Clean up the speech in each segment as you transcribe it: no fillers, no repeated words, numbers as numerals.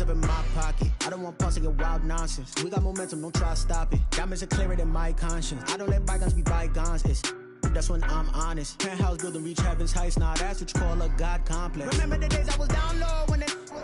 up in my pocket. I don't want pulse to get wild nonsense. We got momentum, don't try to stop it. Diamonds are clearer than my conscience. I don't let bygones be bygones. That's when I'm honest. Penthouse building, reach heaven's heights. Nah, that's what you call a God complex. Remember the days I was down low when it was...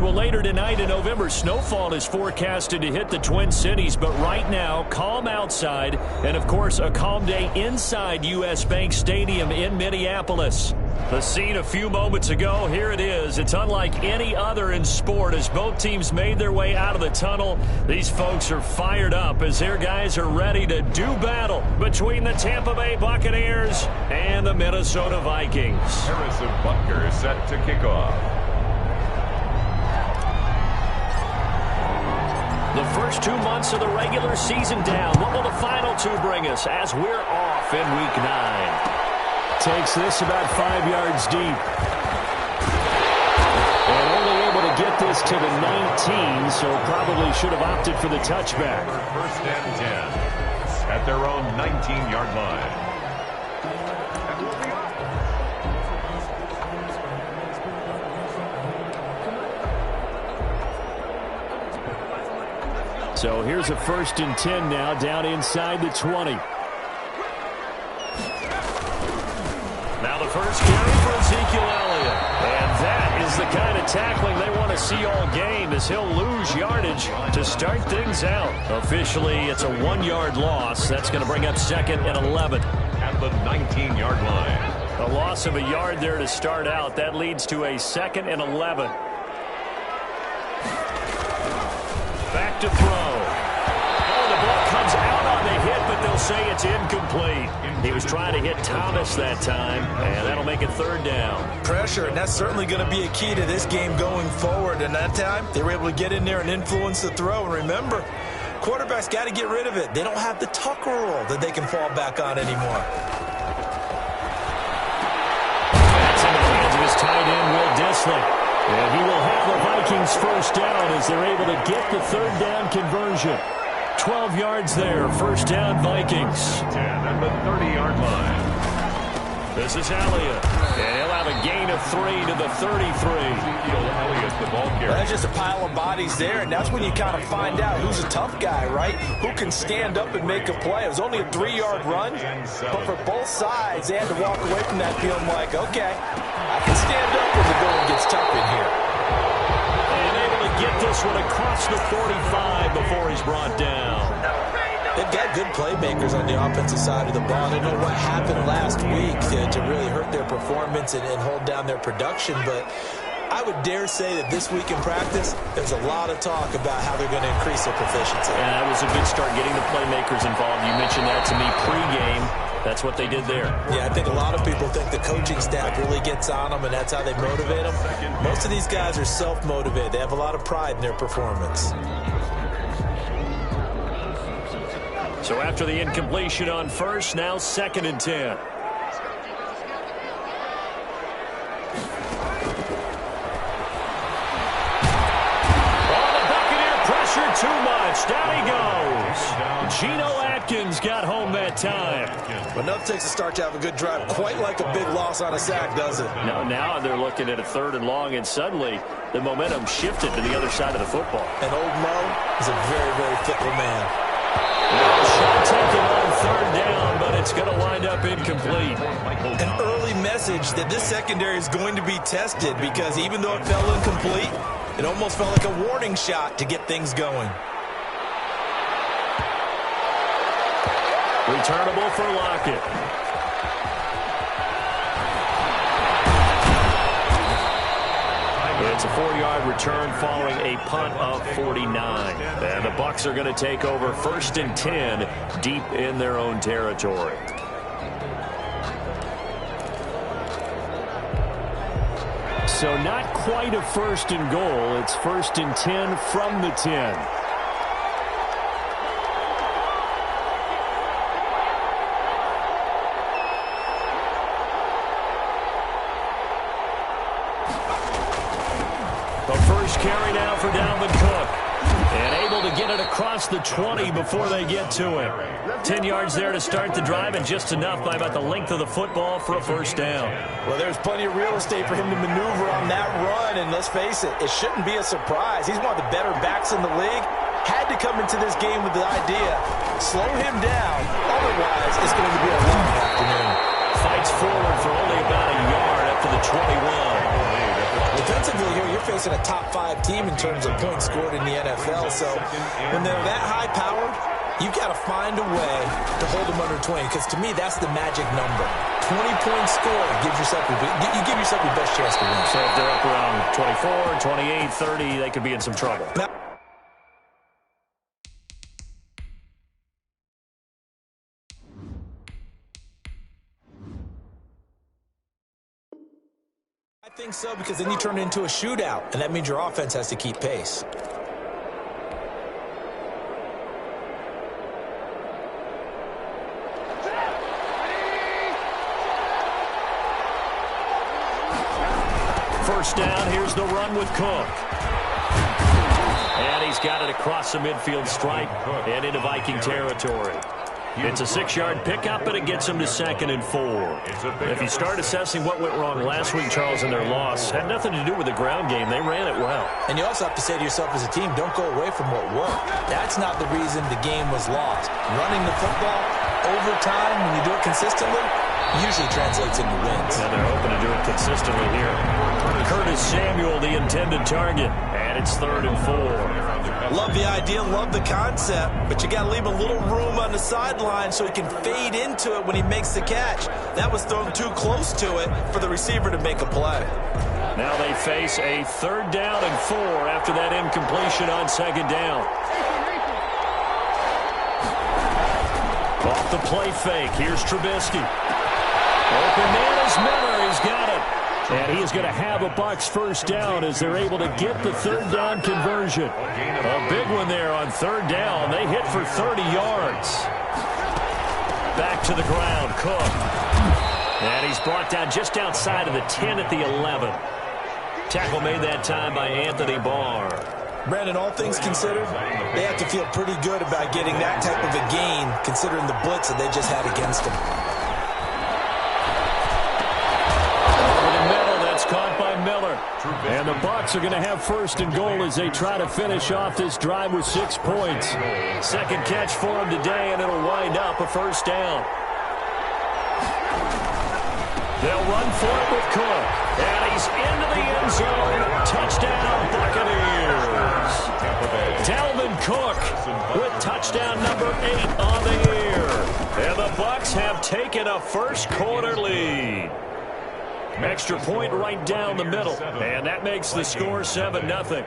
Well, later tonight in November, snowfall is forecasted to hit the Twin Cities, but right now, calm outside, and of course, a calm day inside U.S. Bank Stadium in Minneapolis. The scene a few moments ago, here it is. It's unlike any other in sport as both teams made their way out of the tunnel. These folks are fired up as their guys are ready to do battle between the Tampa Bay Buccaneers and the Minnesota Vikings. Harrison Butker set to kick off. The first 2 months of the regular season down. What will the final two bring us as we're off in Week 9? Takes this about 5 yards deep. And only able to get this to the 19, so probably should have opted for the touchback. First and 10 at their own 19-yard line. So here's a 1st and 10 now, down inside the 20. Now the first carry for Ezekiel Elliott. And that is the kind of tackling they want to see all game as he'll lose yardage to start things out. Officially, it's a 1-yard loss. That's going to bring up 2nd and 11. At the 19-yard line. A loss of a yard there to start out. That leads to a 2nd and 11. Back to throw. Oh, the ball comes out on the hit, but they'll say it's incomplete. He was trying to hit Thomas that time, and that'll make it 3rd down. Pressure, and that's certainly going to be a key to this game going forward. And that time, they were able to get in there and influence the throw. And remember, quarterbacks got to get rid of it. They don't have the Tucker rule that they can fall back on anymore. That's in the hands of his tight end, Will Dissly. And he will have the Vikings first down as they're able to get the 3rd down conversion. 12 yards there, first down Vikings. 10 at the 30-yard line. This is Elliott. And he'll have a gain of 3 to the 33. Elliott, the ball carrier. That's just a pile of bodies there, and that's when you kind of find out who's a tough guy, right? Who can stand up and make a play. It was only a 3-yard run, but for both sides, they had to walk away from that feeling like, okay, I can stand up when the going gets tough in here. And able to get this one across the 45 before he's brought down. They've got good playmakers on the offensive side of the ball. I don't know what happened last week to really hurt their performance and hold down their production, but I would dare say that this week in practice, there's a lot of talk about how they're going to increase their proficiency. And that was a good start, getting the playmakers involved. You mentioned that to me pregame. That's what they did there. Yeah, I think a lot of people think the coaching staff really gets on them, and that's how they motivate them. Most of these guys are self-motivated. They have a lot of pride in their performance. So after the incompletion on first, now 2nd and 10. Too much. Down he goes. Geno Atkins got home that time. But enough takes a start to have a good drive. Quite like a big loss on a sack, does it? No, now they're looking at a 3rd and long, and suddenly the momentum shifted to the other side of the football. And old Mo is a very, very fickle man. Now shot taken on 3rd down, but it's going to wind up incomplete. An early message that this secondary is going to be tested because even though it fell incomplete, it almost felt like a warning shot to get things going. Returnable for Lockett. It's a 4-yard return following a punt of 49. And the Bucs are going to take over 1st and 10 deep in their own territory. So not quite a 1st and goal. It's 1st and 10 from the 10. The first carry now for Dalvin Cook. And able to get it across the 20 before they get to him. 10 yards there to start the drive, and just enough by about the length of the football for a first down. Well, there's plenty of real estate for him to maneuver on that run, and let's face it, it shouldn't be a surprise. He's one of the better backs in the league. Had to come into this game with the idea, slow him down, otherwise it's going to be a long afternoon. Fights forward for only about a yard after the 21. Defensively here, you're facing a top 5 team in terms of points scored in the NFL, so when they're that high-powered, you've got to find a way to hold them under 20, because to me, that's the magic number. 20 points scored, you give yourself your best chance to win. So if they're up around 24, 28, 30, they could be in some trouble. Now, I think so, because then you turn it into a shootout, and that means your offense has to keep pace. First down, here's the run with Cook. And he's got it across the midfield stripe and into Viking territory. It's a 6-yard pickup, and it gets him to 2nd and 4. If you start assessing what went wrong last week, Charles, in their loss, had nothing to do with the ground game. They ran it well. And you also have to say to yourself as a team, don't go away from what worked. That's not the reason the game was lost. Running the football over time, when you do it consistently, usually translates into wins. And they're hoping to do it consistently here. Curtis Samuel, the intended target, and it's 3rd and 4. Love the idea, love the concept, but you got to leave a little room on the sideline so he can fade into it when he makes the catch. That was thrown too close to it for the receiver to make a play. Now they face a 3rd down and 4 after that incompletion on 2nd down. Off the play fake, here's Trubisky. Open man is Miller, he's got it. And he is going to have a Bucs first down as they're able to get the 3rd down conversion. A big one there on 3rd down. They hit for 30 yards. Back to the ground, Cook. And he's brought down just outside of the 10 at the 11. Tackle made that time by Anthony Barr. Brandon, all things considered, they have to feel pretty good about getting that type of a gain, considering the blitz that they just had against them. Caught by Miller. And the Bucs are going to have 1st and goal as they try to finish off this drive with 6 points. 2nd catch for him today, and it'll wind up a 1st down. They'll run for it with Cook. And he's into the end zone. Touchdown, Buccaneers. Dalvin Cook with touchdown number 8 on the year. And the Bucs have taken a first-quarter lead. Extra point right down the middle, and that makes the score 7-0.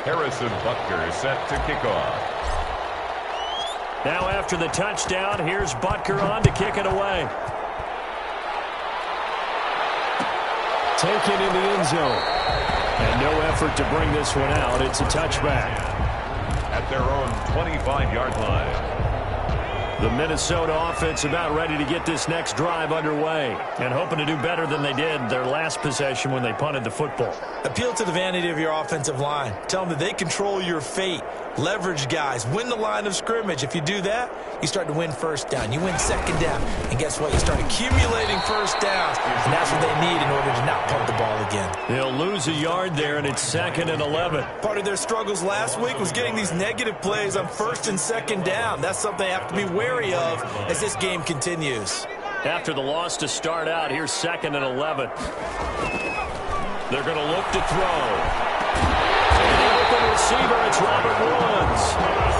Harrison Butker is set to kick off. Now after the touchdown, here's Butker on to kick it away. Taken in the end zone. And no effort to bring this one out. It's a touchback. At their own 25-yard line. The Minnesota offense about ready to get this next drive underway and hoping to do better than they did their last possession when they punted the football. Appeal to the vanity of your offensive line. Tell them that they control your fate. Leverage guys. Win the line of scrimmage. If you do that, you start to win 1st down. You win 2nd down. And guess what? You start accumulating 1st downs. And that's what they need in order to not punt the ball again. They'll lose a yard there, and it's 2nd and 11. Part of their struggles last week was getting these negative plays on 1st and 2nd down. That's something they have to be wary of as this game continues. After the loss to start out, here's 2nd and 11. They're going to look to throw. And the open receiver, it's Robert Woods.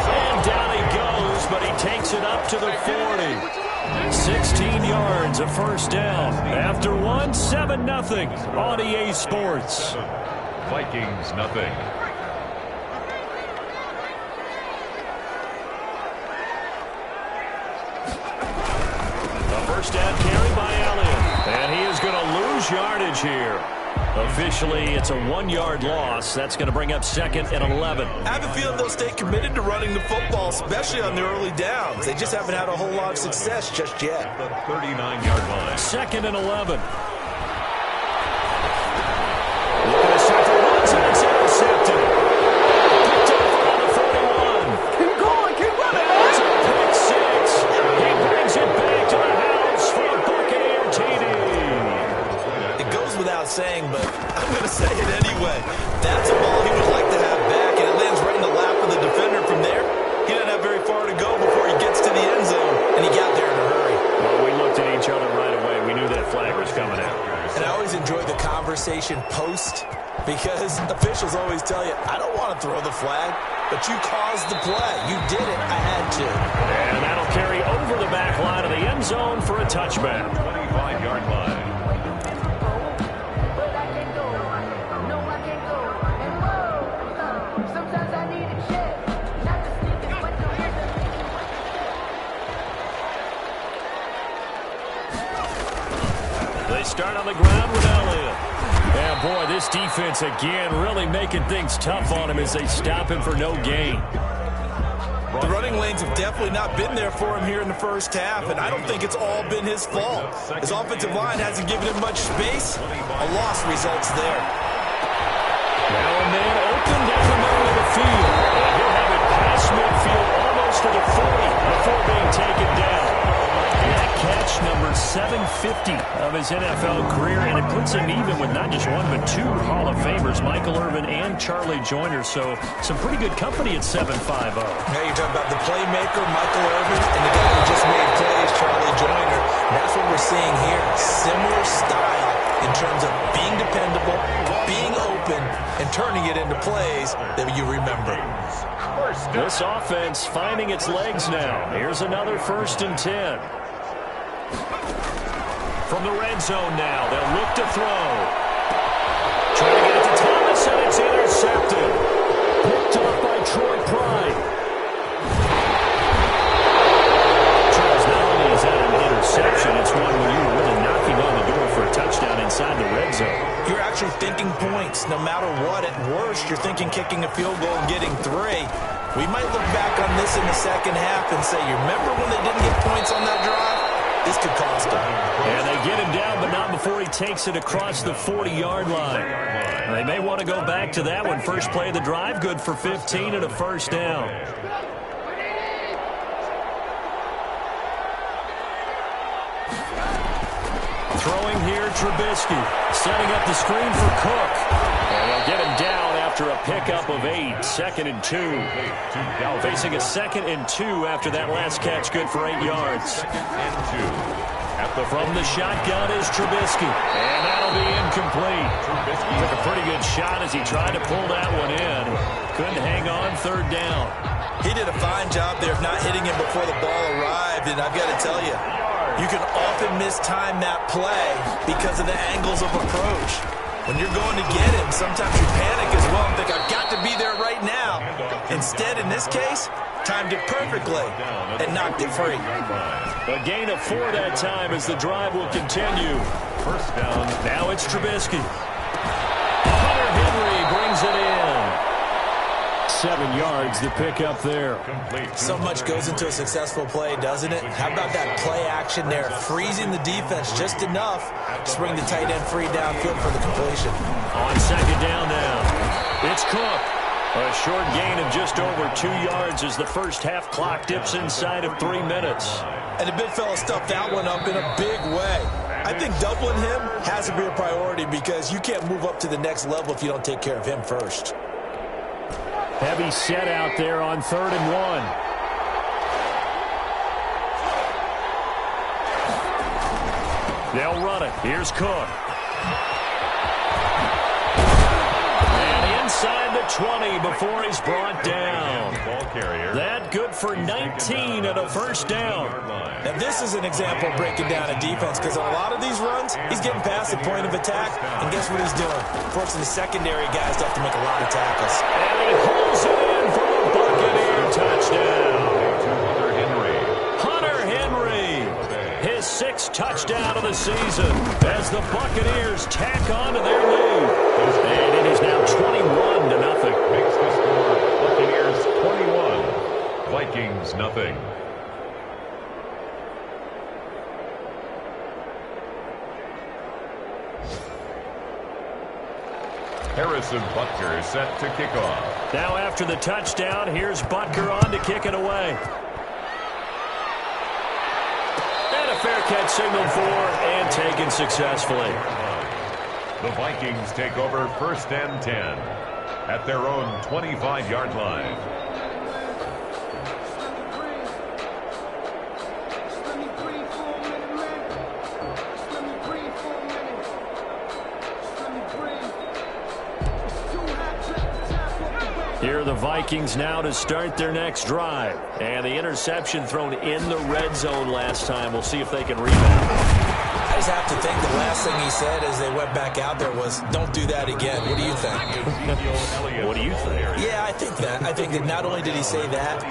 And down he goes, but he takes it up to the 40. 16 yards, a 1st down. After one, 7-0 on EA Sports. Vikings nothing. A 1st down carry by Elliott. And he is going to lose yardage here. Officially, it's a 1-yard loss. That's going to bring up 2nd and 11. I have a feeling they'll stay committed to running the football, especially on the early downs. They just haven't had a whole lot of success just yet. The 39-yard line. 2nd and 11. Looking to set for Woods, and it's intercepted. Picked up around the 41. Keep going, keep running, That's a pick 6. He saying, but I'm going to say it anyway. That's a ball he would like to have back, and it lands right in the lap of the defender. From there, he doesn't have very far to go before he gets to the end zone, and he got there in a hurry. Well, we looked at each other right away. We knew that flag was coming out. And I always enjoy the conversation post, because officials always tell you, I don't want to throw the flag, but you caused the play. You did it. I had to. And that'll carry over the back line of the end zone for a touchback. 25-yard line. They start on the ground with Elliott. Yeah, boy, this defense again really making things tough on him as they stop him for no gain. The running lanes have definitely not been there for him here in the first half, and I don't think it's all been his fault. His offensive line hasn't given him much space. A loss results there. Now a man open down the middle of the field. And he'll have it past midfield almost to the 40 before being taken down. That catch, number 750 of his NFL career, and it puts him even with not just one but two Hall of Famers, Michael Irvin and Charlie Joyner. So some pretty good company at 7'5". Now you're talking about the playmaker, Michael Irvin, and the guy who just made plays, Charlie Joyner. And that's what we're seeing here. Similar style in terms of being dependable, being open, and turning it into plays that you remember. This offense finding its legs now. Here's another 1st and 10. From the red zone now, they'll look to throw. Trying to get it to Thomas, and it's intercepted. Picked up by Troy Pride. Charles, not only is that an interception, it's one when you were really knocking on the door for a touchdown inside the red zone. You're actually thinking points. No matter what, at worst, you're thinking kicking a field goal and getting 3. We might look back on this in the second half and say, you remember when they didn't get points on that drive? This could cost him. And they get him down, but not before he takes it across the 40-yard line. They may want to go back to that one. First play of the drive, good for 15 and a 1st down. Throwing here, Trubisky. Setting up the screen for Cook. And they'll get him down after a pickup of 8. 2nd and 2. Facing a 2nd and 2 after that last catch, good for 8 yards. 2nd and 2. From the shotgun is Trubisky. And that'll be incomplete. Took a pretty good shot as he tried to pull that one in. Couldn't hang on, 3rd down. He did a fine job there of not hitting him before the ball arrived, and I've got to tell you, you can often mistime that play because of the angles of approach. When you're going to get him, sometimes you panic as well and think, I've got to be there right now. Instead, in this case, timed it perfectly and knocked it free. A gain of 4 that time as the drive will continue. 1st down. Now it's Trubisky. Hunter Henry brings it in. 7 yards to pick up there. So much goes into a successful play, doesn't it? How about that play action there? Freezing the defense just enough to bring the tight end free downfield for the completion. On 2nd down now, it's Cook. A short gain of just over 2 yards as the first half clock dips inside of 3 minutes. And the big fella stuffed that one up in a big way. I think doubling him has to be a priority because you can't move up to the next level if you don't take care of him first. Heavy set out there on 3rd and 1. They'll run it. Here's Cook. And inside the 20 before he's brought down. That good for 19 and a 1st down. Now this is an example of breaking down a defense because on a lot of these runs, he's getting past the point of attack, and guess what he's doing? Forcing the secondary guys to have to make a lot of tackles. And he holds it in for the Buccaneer touchdown. Hunter Henry, his 6th touchdown of the season as the Buccaneers tack on to their lead. And it is now 21-0. Makes the score Buccaneers 21, Vikings nothing. Harrison Butker is set to kick off. Now after the touchdown, here's Butker on to kick it away. And a fair catch signaled for and taken successfully. The Vikings take over 1st and 10 at their own 25-yard line. Here are the Vikings now to start their next drive. And the interception thrown in the red zone last time. We'll see if they can rebound. I just have to think the last thing he said as they went back out there was, don't do that again. What do you think? What do you think? Yeah, I think that. I think that not only did he say that,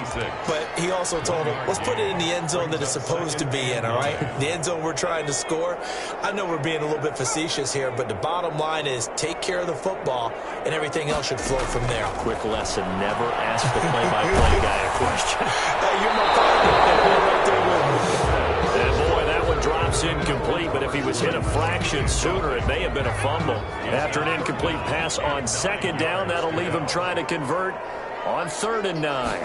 but he also told him, let's put it in the end zone that it's supposed to be in, all right? The end zone we're trying to score. I know we're being a little bit facetious here, but the bottom line is take care of the football, and everything else should flow from there. Quick lesson, never ask the play-by-play guy a question. Hey, you're my partner. You're right there with me. And boy, that one drops incomplete, but if he was hit a fraction sooner, it may have been a fumble. After an incomplete pass on 2nd down, that'll leave him trying to convert on 3rd and 9.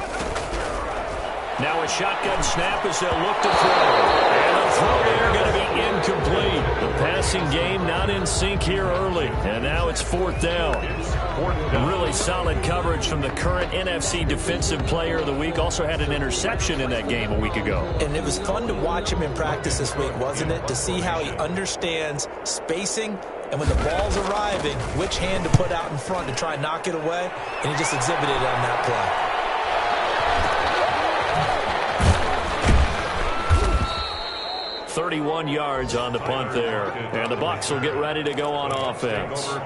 Now a shotgun snap as they'll look to throw. And the throw there going to be incomplete. The passing game not in sync here early. And now it's 4th down. Really solid coverage from the current NFC Defensive Player of the Week. Also had an interception in that game a week ago. And it was fun to watch him in practice this week, wasn't it? To see how he understands spacing and when the ball's arriving, which hand to put out in front to try and knock it away. And he just exhibited it on that play. 31 yards on the punt there. And the Bucs will get ready to go on offense. The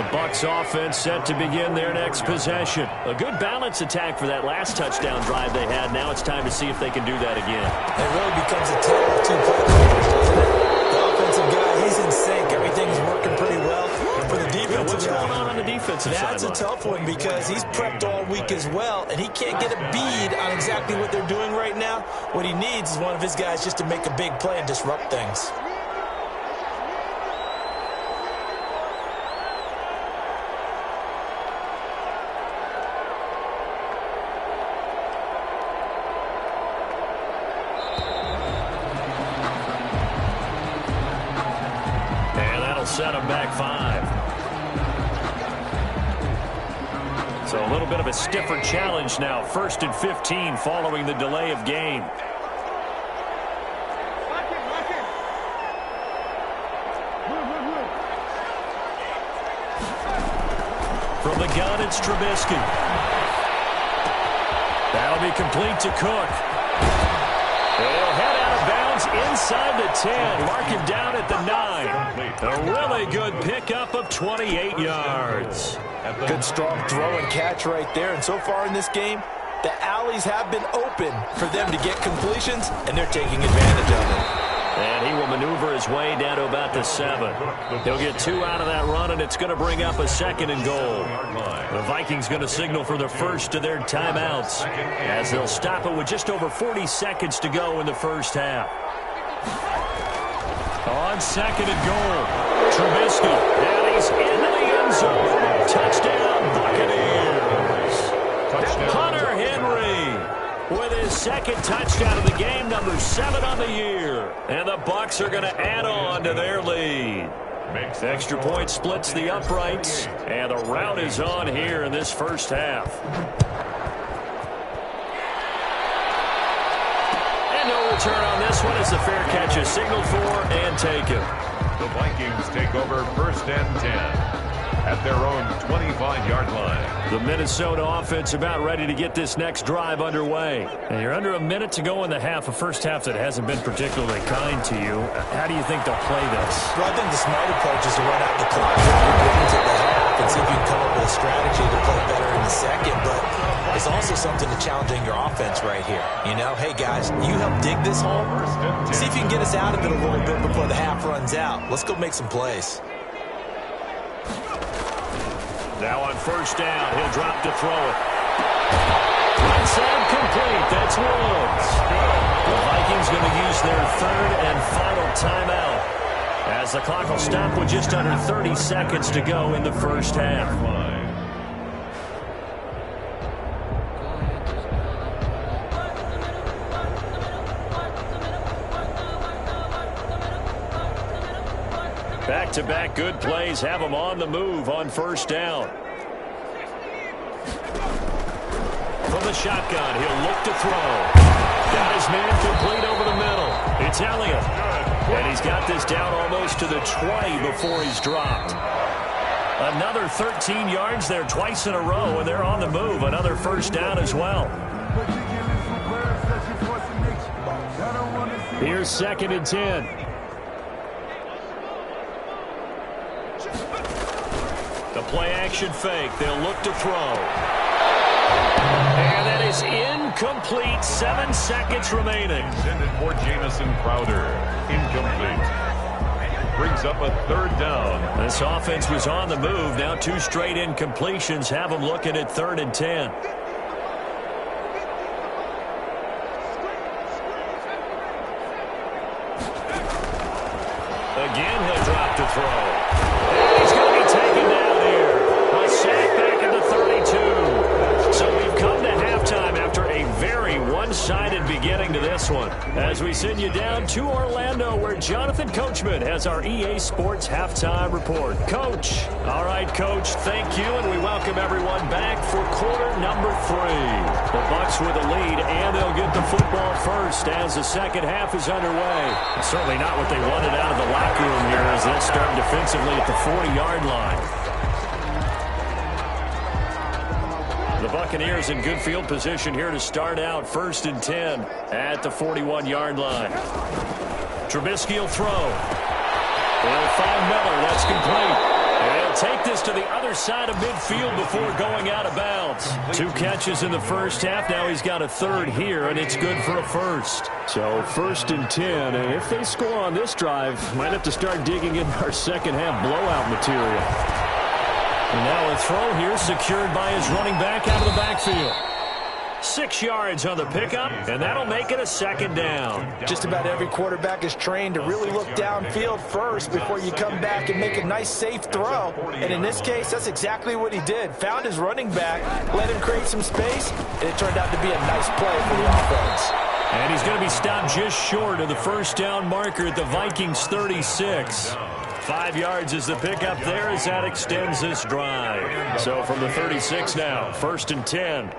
Bucs offense set to begin their next possession. A good balance attack for that last touchdown drive they had. Now it's time to see if they can do that again. It really becomes a tale of two playmakers, doesn't it? The offensive guy, he's in sync. Everything's working pretty well. For the defensive What's going on the defensive side? That's a tough one because he's prepped all week as well, and he can't get a bead on exactly what they're doing right now. What he needs is one of his guys just to make a big play and disrupt things. Set him back 5. So a little bit of a stiffer challenge now. 1st and 15 following the delay of game. From the gun, it's Trubisky. That'll be complete to Cook. They'll head out of bounds inside the 10. Mark him down at the 9. A really good pickup of 28 yards. Good strong throw and catch right there. And so far in this game, the alleys have been open for them to get completions, and they're taking advantage of it. And he will maneuver his way down to about the 7. He'll get 2 out of that run, and it's going to bring up a 2nd and goal. The Vikings going to signal for the first of their timeouts as they'll stop it with just over 40 seconds to go in the first half. On 2nd and goal, Trubisky, and he's into the end zone. Touchdown, Buccaneers. Hunter Henry with his 2nd touchdown of the game, number 7 on the year. And the Bucs are going to add on to their lead. Extra point splits the uprights, and the rout is on here in this first half. And no return on this one as the fair catch is signaled for and taken. The Vikings take over 1st and 10 at their own 25-yard line. The Minnesota offense about ready to get this next drive underway. And you're under a minute to go in the half, a first half that hasn't been particularly kind to you. How do you think they'll play this? Well, I think the smart approach is to run out the clock at the half and see if you can come up with a strategy to play better in the second. But it's also something to challenging your offense right here. You know, hey, guys, you help dig this hole. See if you can get us out of it a little bit before the half runs out. Let's go make some plays. Now on 1st down, he'll drop to throw it. Right side complete. That's Woods. The Vikings going to use their 3rd and final timeout as the clock will stop with just under 30 seconds to go in the first half. Back-to-back good plays have him on the move on first down. From the shotgun, he'll look to throw. Got his man complete over the middle. It's Elliott. And he's got this down almost to the 20 before he's dropped. Another 13 yards there twice in a row, and they're on the move. Another first down as well. Here's 2nd and 10. The play-action fake. They'll look to throw. And that is incomplete. 7 seconds remaining. Intended for Jamison Crowder. Incomplete. Brings up a 3rd down. This offense was on the move. Now 2 straight incompletions have them looking at 3rd and 10. Again, he'll drop to throw. And he's going to be taken down here. A sack back at the 32. So we've come to halftime after a very one-sided beginning to this one. As we send you down to Orlando, where Jonathan Coachman has our EA Sports Halftime Report. Coach. All right, Coach, thank you, and we welcome everyone back for quarter number 3. The Bucs with a lead, and they'll get the football first as the second half is underway. Certainly not what they wanted out of the locker room here as they'll start defensively at the 40-yard line. The Buccaneers in good field position here to start out 1st and 10 at the 41-yard line. Trubisky will throw. They'll find Miller. That's complete. And they'll take this to the other side of midfield before going out of bounds. 2 catches in the first half. Now he's got a 3rd here, and it's good for a first. So 1st and 10, and if they score on this drive, might have to start digging in our second half blowout material. And now a throw here secured by his running back out of the backfield. 6 yards on the pickup, and that'll make it a 2nd down. Just about every quarterback is trained to really look downfield first before you come back and make a nice, safe throw. And in this case, that's exactly what he did. Found his running back, let him create some space, and it turned out to be a nice play for the offense. And he's going to be stopped just short of the first down marker at the Vikings 36. 5 yards is the pickup there as that extends this drive. So from the 36 now, 1st and 10.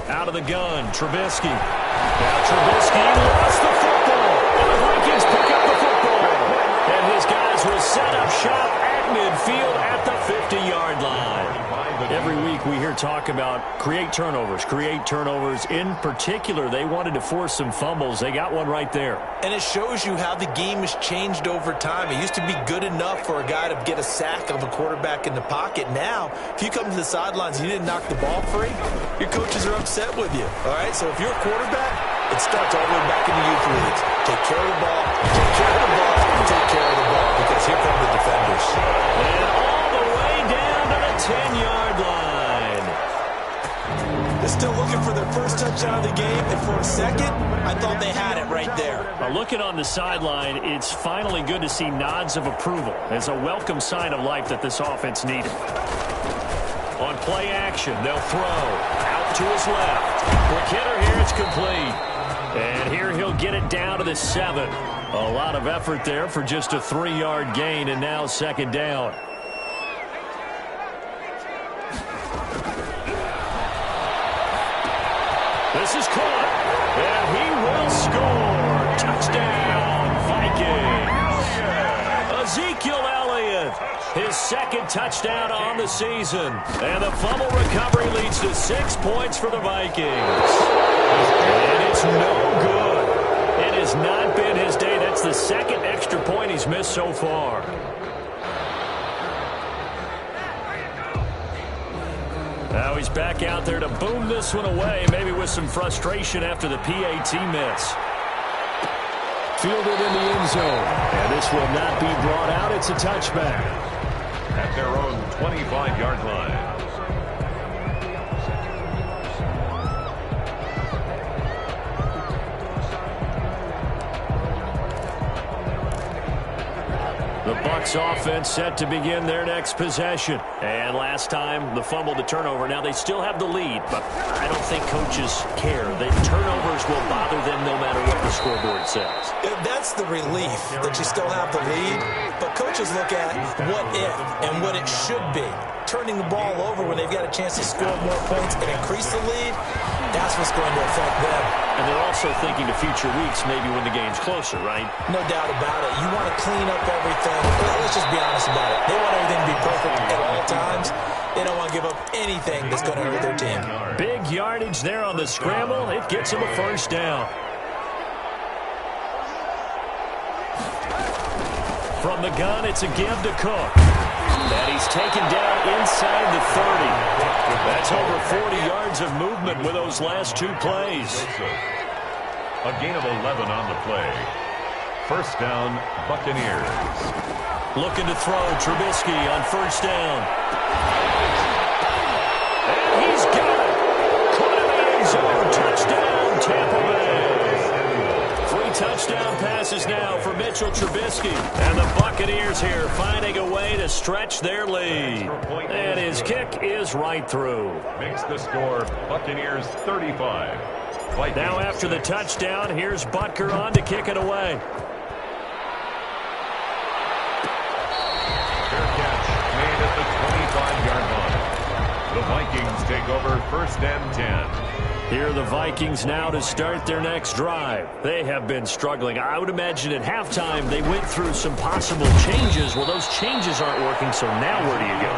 Out of the gun, Trubisky. Now Trubisky lost the football. And the Vikings pick up the football. And his guys will set up shop at midfield at the 50-yard line. Every week we hear talk about create turnovers. In particular, they wanted to force some fumbles. They got one right there. And it shows you how the game has changed over time. It used to be good enough for a guy to get a sack of a quarterback in the pocket. Now, if you come to the sidelines and you didn't knock the ball free, your coaches are upset with you. All right, so if you're a quarterback, it starts all the way back in the youth leagues. Take care of the ball, take care of the ball, and take care of the ball, because here come the defenders. And all the way down to the 10-yard line. They're still looking for their first touchdown of the game, and for a second, I thought they had it right there. Now looking on the sideline, it's finally good to see nods of approval. It's a welcome sign of life that this offense needed. On play action, they'll throw out to his left. Quick hitter here, it's complete. And here he'll get it down to the 7. A lot of effort there for just a 3-yard gain, and now 2nd down. This is caught, and he will score. Touchdown, Vikings. Ezekiel Elliott, his 2nd touchdown on the season. And the fumble recovery leads to 6 points for the Vikings. And it's no good. It has not been his day. That's the 2nd extra point he's missed so far. Now he's back out there to boom this one away, maybe with some frustration after the PAT miss. Fielded in the end zone, and this will not be brought out. It's a touchback. At their own 25-yard line. The Bucs offense set to begin their next possession. And last time, the fumble, the turnover. Now they still have the lead, but I don't think coaches care. The turnovers will bother them no matter what the scoreboard says. That's the relief that you still have the lead, but coaches look at what if and what it should be. Turning the ball over when they've got a chance to score more points and increase the lead, that's what's going to affect them. And they're also thinking to future weeks, maybe when the game's closer, right? No doubt about it. You want to clean up everything. Let's just be honest about it. They want everything to be perfect at all times. They don't want to give up anything that's going to hurt their team. Big yardage there on the scramble. It gets them a first down. From the gun, it's a give to Cook. And he's taken down inside the 30. That's over 40 yards of movement with those last two plays. A gain of 11 on the play. First down, Buccaneers. Looking to throw, Trubisky on first down. And he's got it. Caught in the end zone. Touchdown, Tampa Bay. 3 touchdown passes now for Mitchell Trubisky. And the Buccaneers here finding a way to stretch their lead. And his kick is right through. Makes the score Buccaneers 35. Vikings. Now after the touchdown, here's Butker on to kick it away. Fair catch made at the 25-yard line. The Vikings take over first and 10. Here are the Vikings now to start their next drive. They have been struggling. I would imagine at halftime they went through some possible changes. Well, those changes aren't working, so now where do you go?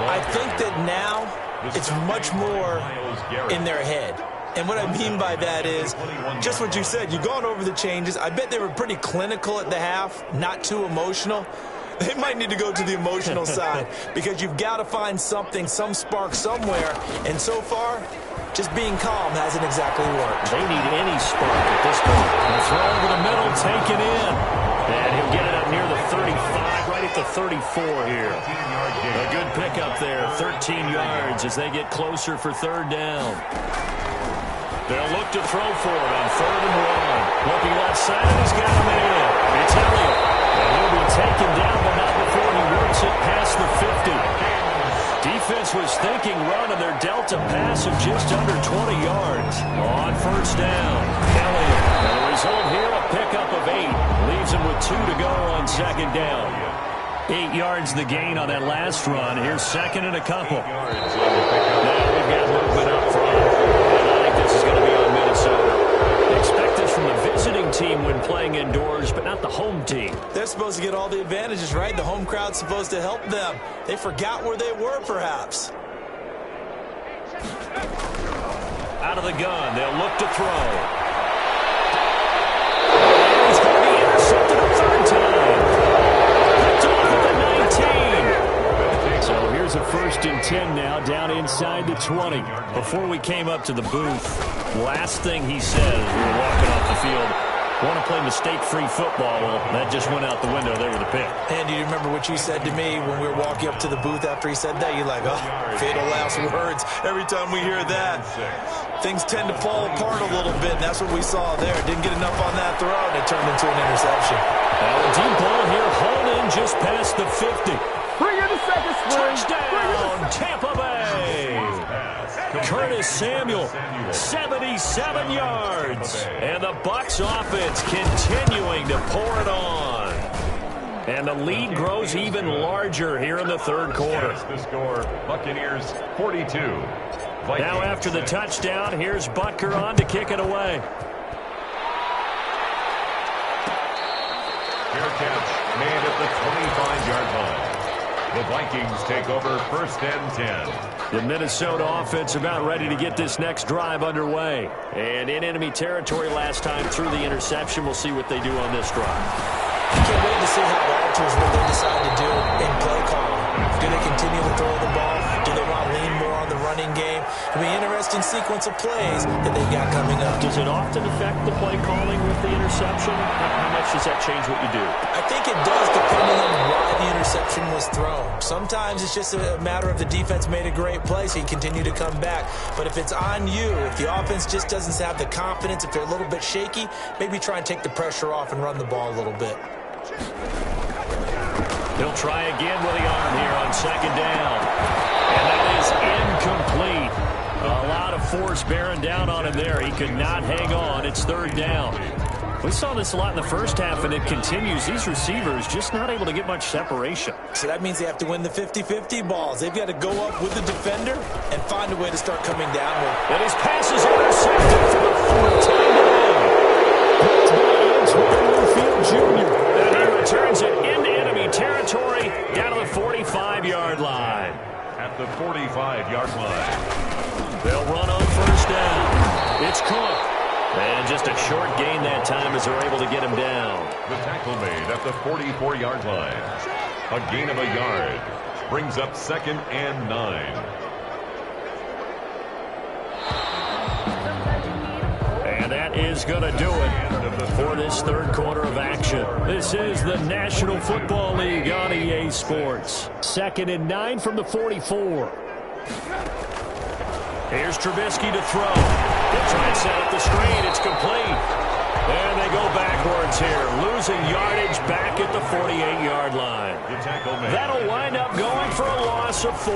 I think that now it's much more in their head. And what I mean by that is just what you said. You've gone over the changes. I bet they were pretty clinical at the half, not too emotional. They might need to go to the emotional side because you've got to find something, some spark somewhere. And so far, just being calm hasn't exactly worked. They need any spark at this point. The throw over the middle, taken in. And he'll get it up near the 35, right at the 34 here. A good pickup there, 13 yards as they get closer for third down. They'll look to throw for it on 3rd and 1. Looking left side, and he's got him in. It's Elliott. And he'll be taken down, but not before he works it past the 50. Defense was thinking run, and they're dealt a pass of just under 20 yards. On first down, Elliott. And the result here, a pickup of 8. Leaves him with 2 to go on second down. 8 yards the gain on that last run. Here's second and a couple. Now we've got movement up front. This is going to be on Minnesota. They expect this from the visiting team when playing indoors, but not the home team. They're supposed to get all the advantages, right? The home crowd's supposed to help them. They forgot where they were, perhaps. Out of the gun, they'll look to throw. He's going to be intercepted a third time. Picked off at the 19. So here's a first and 10 now, down inside the 20. Before we came up to the booth, last thing he said as we were walking off the field, want to play mistake-free football. Well, that just went out the window there with a pick. And do you remember what you said to me when we were walking up to the booth after he said that? You're like, oh, fatal last words. Every time we hear that, things tend to fall apart a little bit, and that's what we saw there. Didn't get enough on that throw, and it turned into an interception. Now a deep ball here, hauled in just past the 50. Bring in the second string. Touchdown, Tampa Bay. Curtis Samuel, 77 yards. And the Bucs offense continuing to pour it on. And the lead grows even larger here in the third quarter. The score, Buccaneers 42. Now after the touchdown, here's Butker on to kick it away. Fair catch made at the 25-yard line. The Vikings take over first and 10. The Minnesota offense about ready to get this next drive underway. And in enemy territory last time through the interception. We'll see what they do on this drive. I can't wait to see how it alters what they decide to do in play calling. Do they continue to throw the ball? Do they want to lean more on the running game? It'll be an interesting sequence of plays that they've got coming up. Does it often affect the play calling with the interception? How much does that change what you do? I think it does, depending on why the interception was thrown. Sometimes it's just a matter of the defense made a great play, so you continue to come back. But if it's on you, if the offense just doesn't have the confidence, if they're a little bit shaky, maybe try and take the pressure off and run the ball a little bit. He'll try again with the arm here on second down. And that is incomplete. A lot of force bearing down on him there. He could not hang on. It's third down. We saw this a lot in the first half, and it continues. These receivers just not able to get much separation. So that means they have to win the 50-50 balls. They've got to go up with the defender and find a way to start coming downward. And his pass is intercepted for the fourth time down. Jr. And he returns it into enemy territory down to the 45-yard line. At the 45-yard line. They'll run on first down. It's Cook. And just a short gain that time as they're able to get him down. The tackle made at the 44-yard line. A gain of a yard. Brings up 2nd and 9. And that is going to do it for this third quarter of action. This is the National Football League on EA Sports. 2nd and 9 from the 44. Here's Trubisky to throw. They'll try and set up the screen. It's complete. And they go backwards here, losing yardage back at the 48-yard line. That'll wind up going for a loss of 4.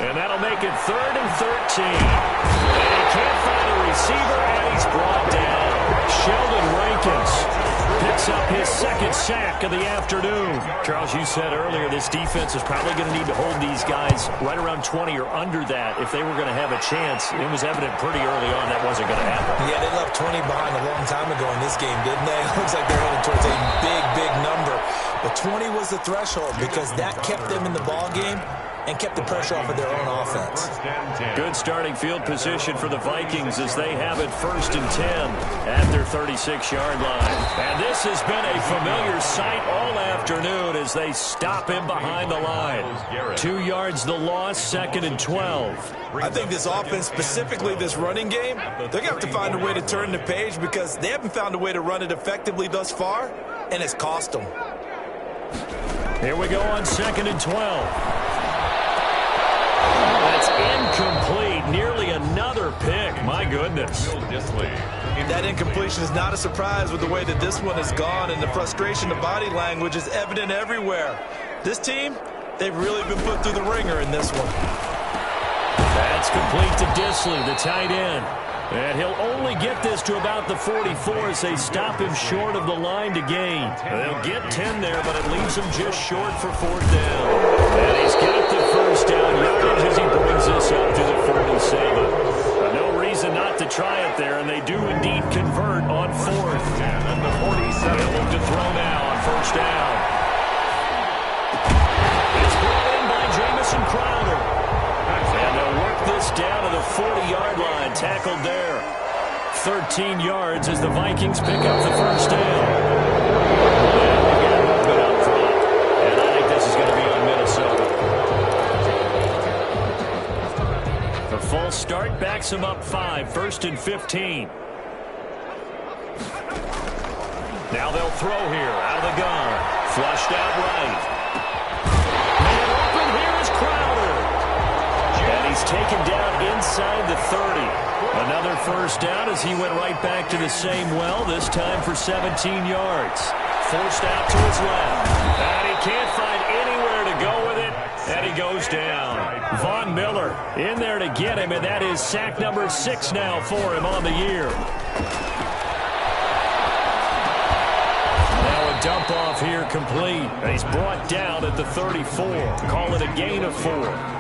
And that'll make it 3rd and 13. And he can't find a receiver, and he's brought down. Sheldon Rankins picks up his 2nd sack of the afternoon. Charles, you said earlier this defense is probably going to need to hold these guys right around 20 or under that if they were going to have a chance. It was evident pretty early on that wasn't going to happen. Yeah, they left 20 behind a long time ago in this game, didn't they? It looks like they're headed towards a big, big number. But 20 was the threshold because that kept them in the ball game and kept the pressure off of their own offense. Good starting field position for the Vikings as they have it 1st and 10 at their 36-yard line. And this has been a familiar sight all afternoon as they stop him behind the line. 2 yards the loss, 2nd and 12. I think this offense, specifically this running game, they're going to have to find a way to turn the page because they haven't found a way to run it effectively thus far, and it's cost them. Here we go on 2nd and 12. That's incomplete. Nearly another pick. My goodness. That incompletion is not a surprise with the way that this one has gone, and the frustration, the body language is evident everywhere. This team, they've really been put through the ringer in this one. That's complete to Disley, the tight end. And he'll only get this to about the 44 as they stop him short of the line to gain. They'll get 10 there, but it leaves him just short for 4th down. And he's got the first down yardage as he brings this up to the 47. No reason not to try it there, and they do indeed convert on 4th. And the 47 look to throw now on 1st down. It's brought in by Jamison Crowder. And they'll work this down to the 40-yard line, tackled there. 13 yards as the Vikings pick up the 1st down. And they've got a little bit up front. And I think this is going to be on Minnesota. The false start backs them up 5, 1st and 15. Now they'll throw here out of the gun. Flushed out right. Man open here is Crowder. And he's taken down inside the 30. Another 1st down as he went right back to the same well, this time for 17 yards. Forced out to his left. And he can't find anywhere to go with it, and he goes down. Von Miller in there to get him, and that is sack number 6 now for him on the year. Now a dump off here complete. And he's brought down at the 34. Call it a gain of 4.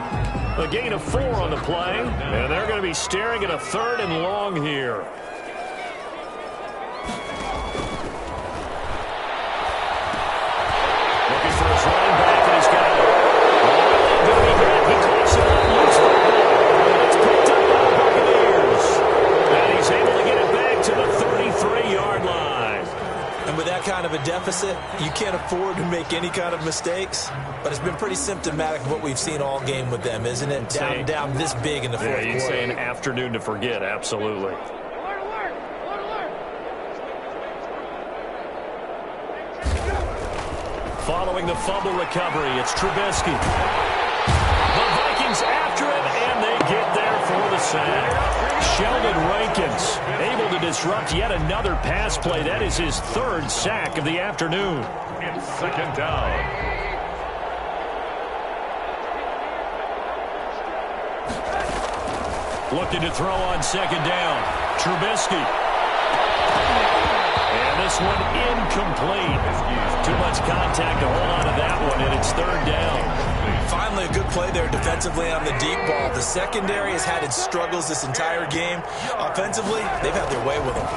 A gain of 4 on the play, and they're going to be staring at a 3rd and long here. Looking for his running back, and he's got it. He caught it loose. It's picked up by the Buccaneers. And he's able to get it back to the 33-yard line. And with that kind of a deficit, you can't afford to make any kind of mistakes. But it's been pretty symptomatic of what we've seen all game with them, isn't it? Down this big in the 4th quarter. Yeah, you'd say an afternoon to forget, absolutely. Following the fumble recovery, it's Trubisky. The Vikings after him, and they get there for the sack. Sheldon Rankins able to disrupt yet another pass play. That is his 3rd sack of the afternoon. It's 2nd down. Looking to throw on 2nd down. Trubisky. And the this one incomplete. Too much contact to hold on to that one, and it's third down. Finally, a good play there defensively on the deep ball. The secondary has had its struggles this entire game. Offensively, they've had their way with them.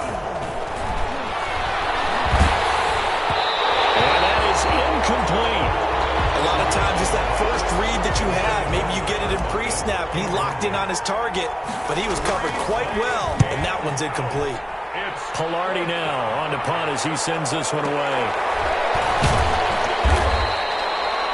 And that is incomplete. A lot of times it's that first read that you have. Maybe you get it in pre-snap. He locked in on his target, but he was covered quite well, and that one's incomplete. Pilardi now on to punt as he sends this one away.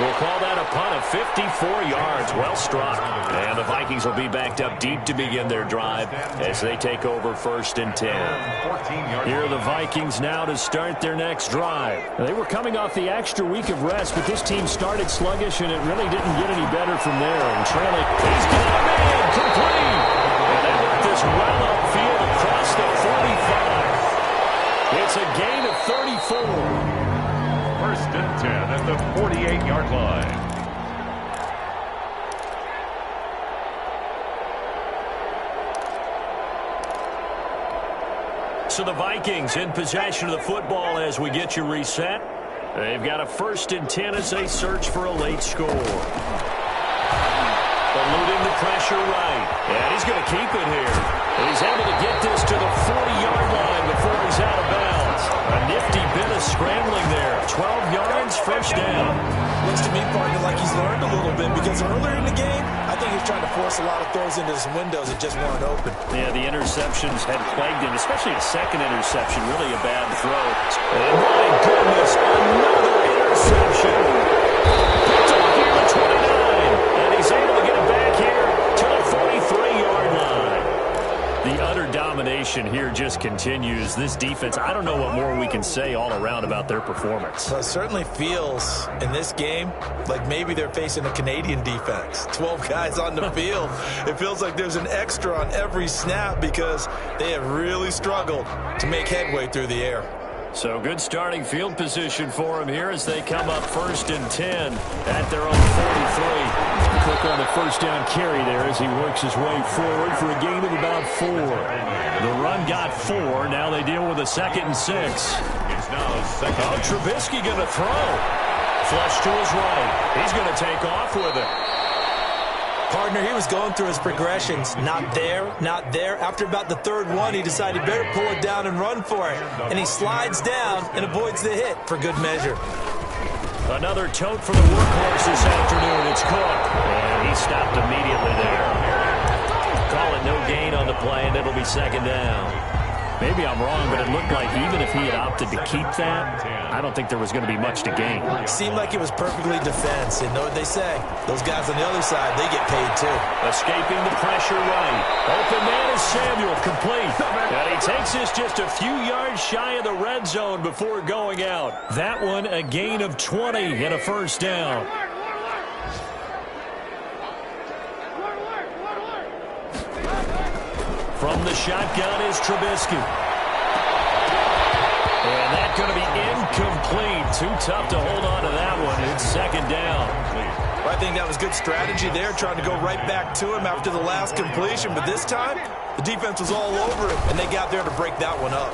We'll call that a punt of 54 yards. Well struck. And the Vikings will be backed up deep to begin their drive as they take over 1st and 10. Here are the Vikings now to start their next drive. They were coming off the extra week of rest, but this team started sluggish, and it really didn't get any better from there. And trailing, he's got a man complete. And they let this well upfield across the 45. It's a gain of 34. 1st and 10 at the 48-yard line. So the Vikings in possession of the football as we get you reset. They've got a 1st and 10 as they search for a late score. Eluding the pressure right. And he's going to keep it here. And he's able to get this to the 40-yard line before he's out of bounds. A nifty bit of scrambling there. 12 yards, 1st down. Looks to me, partner, like he's learned a little bit because earlier in the game, I think he's trying to force a lot of throws into some windows that just weren't open. Yeah, the interceptions had plagued him, especially the second interception. Really a bad throw. And my goodness, another interception. Picked off here at 29. And he's able to get it back here to the 43-yard line. The utter domination here just continues. This defense, I don't know what more we can say all around about their performance. Well, it certainly feels in this game like maybe they're facing a Canadian defense. 12 guys on the field. It feels like there's an extra on every snap because they have really struggled to make headway through the air. So good starting field position for them here as they come up 1st and 10 at their own 43. Cook on the 1st down carry there as he works his way forward for a gain of about 4. The run got 4. Now they deal with a 2nd and 6. It's now 2nd. Oh, Trubisky going to throw. Flush to his right. He's going to take off with it. Partner, he was going through his progressions. Not there, not there. After about the 3rd one, he decided better pull it down and run for it. And he slides down and avoids the hit for good measure. Another tote for the workhorse this afternoon. It's Cook. And he stopped immediately there. Call it no gain on the play, and it'll be 2nd down. Maybe I'm wrong, but it looked like even if he had opted to keep that, I don't think there was going to be much to gain. It seemed like it was perfectly defense. And know what they say? Those guys on the other side, they get paid too. Escaping the pressure right. Open man is Samuel, complete. And he takes this just a few yards shy of the red zone before going out. That one a gain of 20 and a 1st down. From the shotgun is Trubisky. And that's going to be incomplete. Too tough to hold on to that one. It's 2nd down. I think that was good strategy there, trying to go right back to him after the last completion. But this time, the defense was all over him, and they got there to break that one up.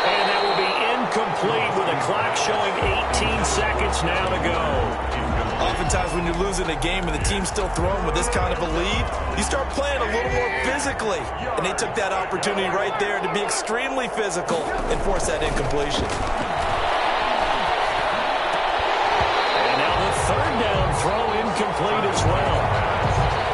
And that will be incomplete with a clock showing 18 seconds now to go. Oftentimes when you're losing a game and the team's still throwing with this kind of a lead, you start playing a little more physically. And they took that opportunity right there to be extremely physical and force that incompletion. And now the 3rd down throw incomplete as well.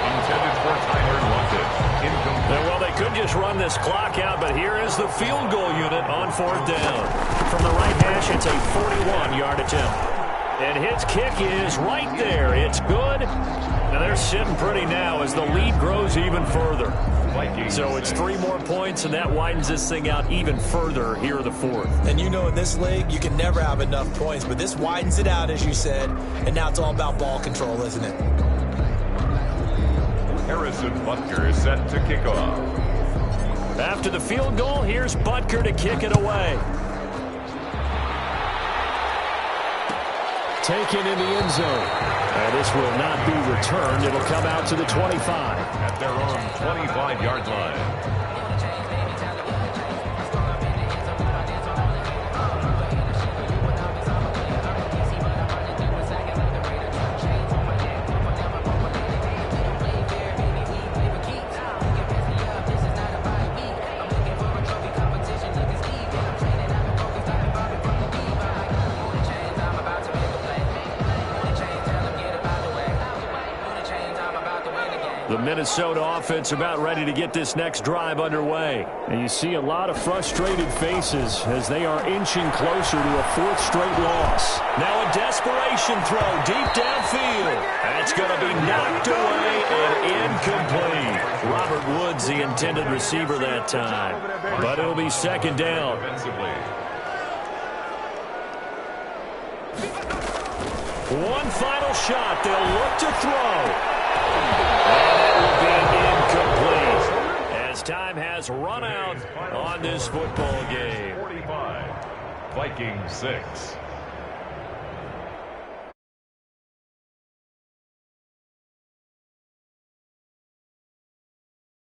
Intended for Tyler Lockett. Incomplete. Well, they could just run this clock out, but here is the field goal unit on 4th down. From the right hash, it's a 41-yard attempt. And his kick is right there. It's good. Now they're sitting pretty now as the lead grows even further. So it's 3 more points, and that widens this thing out even further here in the 4th. And you know in this league, you can never have enough points, but this widens it out, as you said, and now it's all about ball control, isn't it? Harrison Butker is set to kick off. After the field goal, here's Butker to kick it away. Taken in the end zone. And this will not be returned. It'll come out to the 25. At their own 25-yard line. Minnesota offense about ready to get this next drive underway. And you see a lot of frustrated faces as they are inching closer to a fourth straight loss. Now a desperation throw deep downfield. That's going to be knocked away and incomplete. Robert Woods, the intended receiver that time. But it'll be second down. One final shot. They'll look to throw. And it will be incomplete as time has run out on this football game. 45, Vikings 6.